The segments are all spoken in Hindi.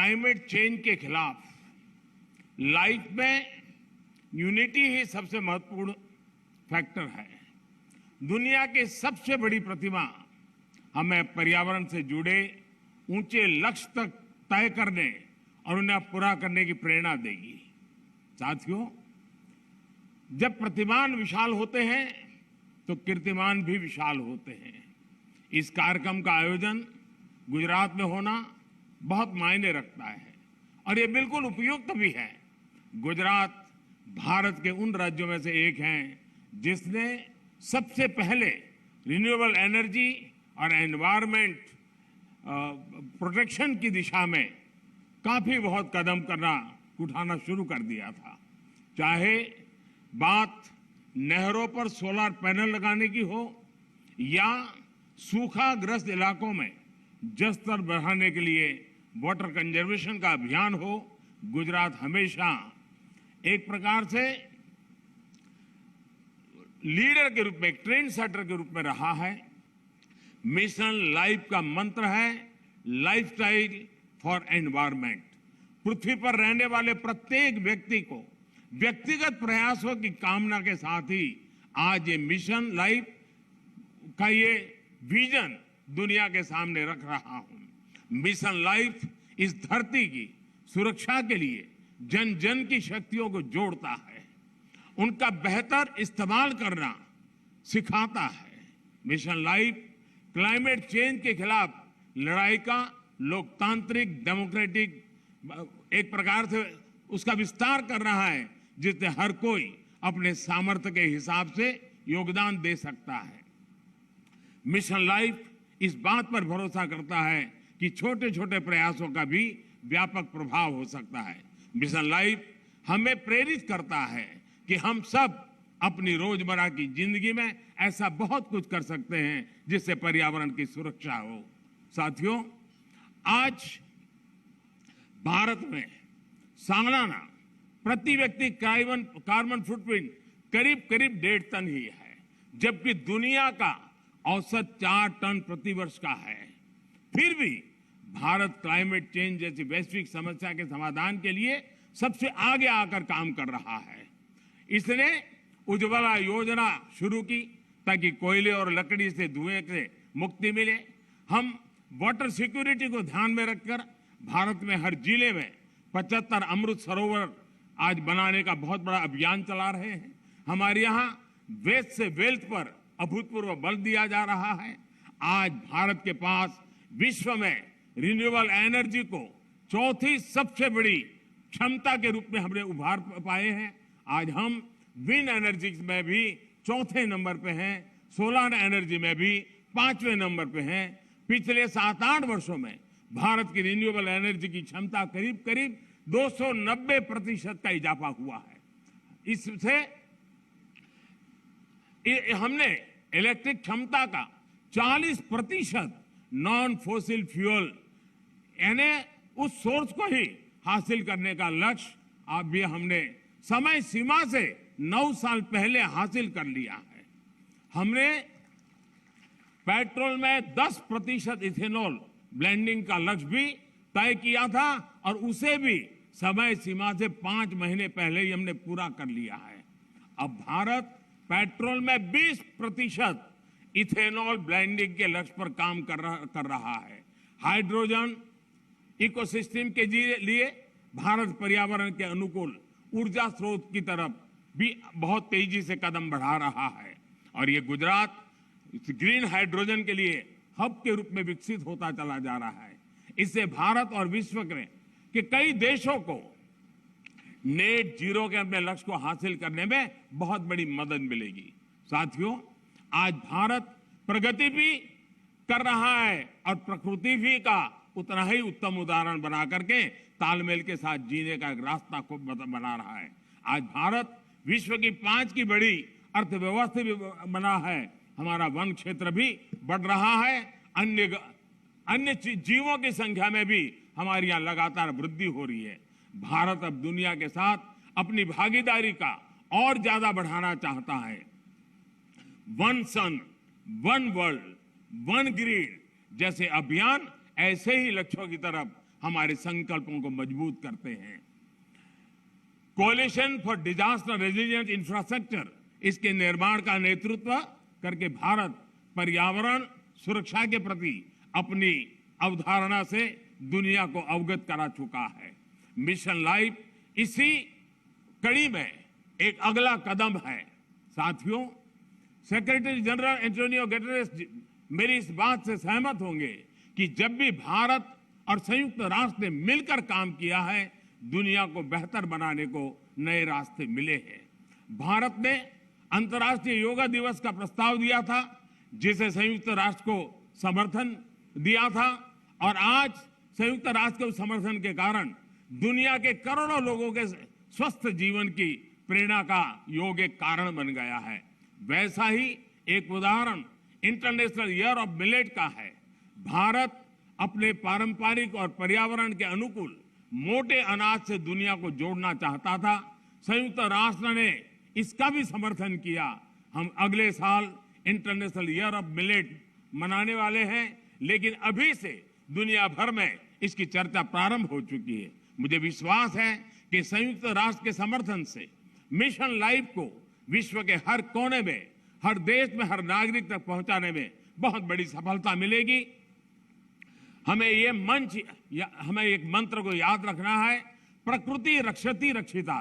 क्लाइमेट चेंज के खिलाफ लाइफ में यूनिटी ही सबसे महत्वपूर्ण फैक्टर है। दुनिया की सबसे बड़ी प्रतिभा हमें पर्यावरण से जुड़े ऊंचे लक्ष्य तक तय करने और उन्हें पूरा करने की प्रेरणा देगी। साथियों, जब प्रतिभान विशाल होते हैं तो कीर्तिमान भी विशाल होते हैं। इस कार्यक्रम का आयोजन गुजरात में होना बहुत मायने रखता है और ये बिल्कुल उपयुक्त भी है। गुजरात भारत के उन राज्यों में से एक है जिसने सबसे पहले रिन्यूएबल एनर्जी और एनवायरमेंट प्रोटेक्शन की दिशा में काफी बहुत कदम उठाना शुरू कर दिया था। चाहे बात नहरों पर सोलर पैनल लगाने की हो या सूखाग्रस्त इलाकों में जल स्तर बढ़ाने के लिए वाटर कंजर्वेशन का अभियान हो, गुजरात हमेशा एक प्रकार से लीडर के रूप में, ट्रेंड सेटर के रूप में रहा है। मिशन लाइफ का मंत्र है लाइफस्टाइल फॉर एनवायरमेंट। पृथ्वी पर रहने वाले प्रत्येक व्यक्ति को व्यक्तिगत प्रयासों की कामना के साथ ही आज ये मिशन लाइफ का ये विजन दुनिया के सामने रख रहा हूं। मिशन लाइफ इस धरती की सुरक्षा के लिए जन जन की शक्तियों को जोड़ता है, उनका बेहतर इस्तेमाल करना सिखाता है। मिशन लाइफ क्लाइमेट चेंज के खिलाफ लड़ाई का लोकतांत्रिक डेमोक्रेटिक एक प्रकार से उसका विस्तार कर रहा है, जिससे हर कोई अपने सामर्थ्य के हिसाब से योगदान दे सकता है। मिशन लाइफ इस बात पर भरोसा करता है कि छोटे छोटे प्रयासों का भी व्यापक प्रभाव हो सकता है। मिशन लाइफ हमें प्रेरित करता है कि हम सब अपनी रोजमर्रा की जिंदगी में ऐसा बहुत कुछ कर सकते हैं जिससे पर्यावरण की सुरक्षा हो। साथियों, आज भारत में सालाना प्रति व्यक्ति कार्बन फुटप्रिंट करीब 1.5 टन ही है, जबकि दुनिया का औसत 4 टन प्रति वर्ष का है। फिर भी भारत क्लाइमेट चेंज जैसी वैश्विक समस्या के समाधान के लिए सबसे आगे आकर काम कर रहा है। इसने उज्ज्वला योजना शुरू की ताकि कोयले और लकड़ी से धुएं से मुक्ति मिले। हम वाटर सिक्योरिटी को ध्यान में रखकर भारत में हर जिले में 75 अमृत सरोवर आज बनाने का बहुत बड़ा अभियान चला रहे हैं। हमारे यहाँ वेस्ट से वेल्थ पर अभूतपूर्व बल दिया जा रहा है। आज भारत के पास विश्व में रिन्यूएबल एनर्जी को चौथी सबसे बड़ी क्षमता के रूप में हमने उभार पाए हैं। आज हम विंड एनर्जी में भी चौथे नंबर पे हैं, सोलर एनर्जी में भी 5वें नंबर पे हैं। पिछले 7-8 वर्षों में भारत की रिन्यूएबल एनर्जी की क्षमता करीब 290% का इजाफा हुआ है। इससे हमने इलेक्ट्रिक क्षमता का 40% नॉन फोसिल फ्यूल यानी उस सोर्स को ही हासिल करने का लक्ष्य अभी हमने समय सीमा से 9 साल पहले हासिल कर लिया है। हमने पेट्रोल में 10% इथेनॉल ब्लेंडिंग का लक्ष्य भी तय किया था और उसे भी समय सीमा से 5 महीने पहले ही हमने पूरा कर लिया है। अब भारत पेट्रोल में 20% इथेनॉल ब्लेंडिंग के लक्ष्य पर काम कर रहा है। हाइड्रोजन इकोसिस्टम के लिए भारत पर्यावरण के अनुकूल ऊर्जा स्रोत की तरफ भी बहुत तेजी से कदम बढ़ा रहा है और ये गुजरात ग्रीन हाइड्रोजन के लिए हब के रूप में विकसित होता चला जा रहा है। इससे भारत और विश्व के कई देशों को नेट जीरो के अपने लक्ष्य को हासिल करने में बहुत बड़ी मदद मिलेगी। साथियों, आज भारत प्रगति भी कर रहा है और प्रकृति भी का उतना ही उत्तम उदाहरण बना करके तालमेल के साथ जीने का एक रास्ता को बना रहा है। आज भारत विश्व की 5 की बड़ी अर्थव्यवस्था भी बना है। हमारा वन क्षेत्र भी बढ़ रहा है। अन्य जीवों की संख्या में भी हमारी यहाँ लगातार वृद्धि हो रही है। भारत अब दुनिया के साथ अपनी भागीदारी का और ज्यादा बढ़ाना चाहता है। वन सन, वन वर्ल्ड, वन ग्रीड जैसे अभियान ऐसे ही लक्ष्यों की तरफ हमारे संकल्पों को मजबूत करते हैं। Coalition for disaster resilient infrastructure, इसके निर्माण का नेतृत्व करके भारत पर्यावरण सुरक्षा के प्रति अपनी अवधारणा से दुनिया को अवगत करा चुका है। मिशन लाइफ इसी कड़ी में एक अगला कदम है। साथियों, सेक्रेटरी जनरल एंटोनियो गुटेरेस मेरी इस बात से सहमत होंगे कि जब भी भारत और संयुक्त राष्ट्र ने मिलकर काम किया है, दुनिया को बेहतर बनाने को नए रास्ते मिले हैं। भारत ने अंतर्राष्ट्रीय योगा दिवस का प्रस्ताव दिया था, जिसे संयुक्त राष्ट्र को समर्थन दिया था, और आज संयुक्त राष्ट्र के समर्थन के कारण दुनिया के करोड़ों लोगों के स्वस्थ जीवन की प्रेरणा का योग एक कारण बन गया है। वैसा ही एक उदाहरण इंटरनेशनल ईयर ऑफ मिलेट का है। भारत अपने पारंपरिक और पर्यावरण के अनुकूल मोटे अनाज से दुनिया को जोड़ना चाहता था। संयुक्त राष्ट्र ने इसका भी समर्थन किया। हम अगले साल इंटरनेशनल ईयर ऑफ मिलेट मनाने वाले हैं, लेकिन अभी से दुनिया भर में इसकी चर्चा प्रारंभ हो चुकी है। मुझे विश्वास है कि संयुक्त राष्ट्र के समर्थन से मिशन लाइफ को विश्व के हर कोने में, हर देश में, हर नागरिक तक पहुंचाने में बहुत बड़ी सफलता मिलेगी। हमें एक मंत्र को याद रखना है, प्रकृति रक्षति रक्षिता,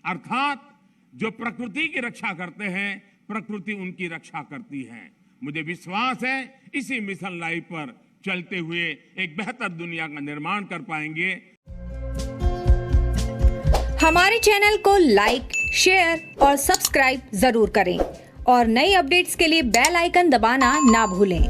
अर्थात जो प्रकृति की रक्षा करते हैं, प्रकृति उनकी रक्षा करती है। मुझे विश्वास है इसी मिशन लाइफ पर चलते हुए एक बेहतर दुनिया का निर्माण कर पाएंगे। हमारे चैनल को लाइक, शेयर और सब्सक्राइब जरूर करें और नई अपडेट्स के लिए बेल आइकन दबाना ना भूलें।